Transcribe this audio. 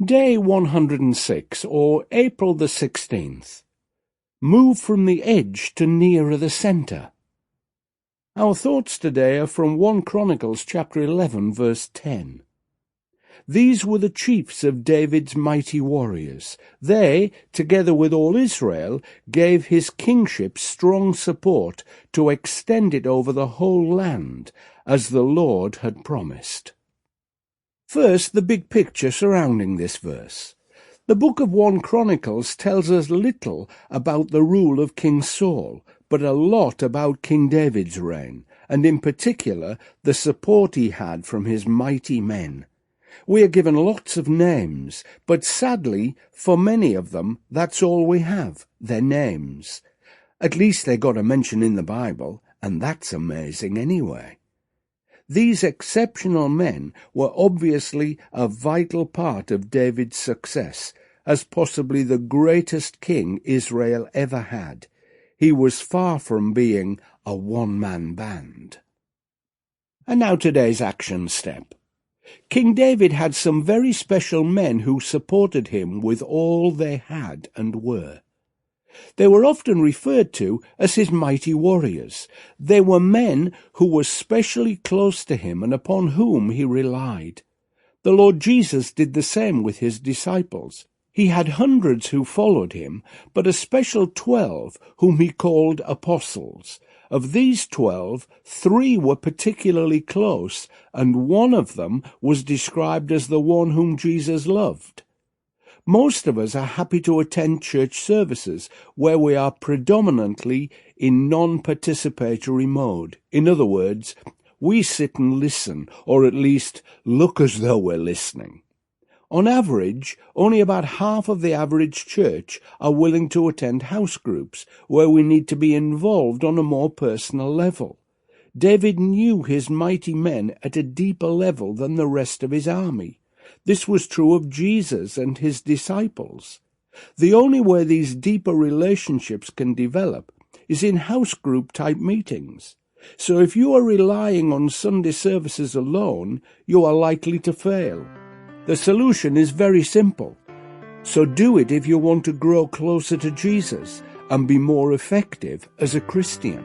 Day 106, or April the 16th. Move from the edge to nearer the centre. Our thoughts today are from 1 Chronicles chapter 11, verse 10. These were the chiefs of David's mighty warriors. They, together with all Israel, gave his kingship strong support to extend it over the whole land, as the Lord had promised. First, the big picture surrounding this verse. The book of 1 Chronicles tells us little about the rule of King Saul, but a lot about King David's reign, and in particular the support he had from his mighty men. We are given lots of names, but sadly, for many of them, that's all we have, their names. At least they got a mention in the Bible, and that's amazing anyway. These exceptional men were obviously a vital part of David's success, as possibly the greatest king Israel ever had. He was far from being a one-man band. And now today's action step. King David had some very special men who supported him with all they had and were. They were often referred to as his mighty warriors. They were men who were specially close to him and upon whom he relied. The Lord Jesus did the same with his disciples. He had hundreds who followed him, but a special 12 whom he called apostles. Of these 12, 3 were particularly close, and one of them was described as the one whom Jesus loved. Most of us are happy to attend church services where we are predominantly in non-participatory mode. In other words, we sit and listen, or at least look as though we're listening. On average, only about half of the average church are willing to attend house groups, where we need to be involved on a more personal level. David knew his mighty men at a deeper level than the rest of his army. This was true of Jesus and his disciples. The only way these deeper relationships can develop is in house group type meetings. So if you are relying on Sunday services alone, you are likely to fail. The solution is very simple. So do it if you want to grow closer to Jesus and be more effective as a Christian.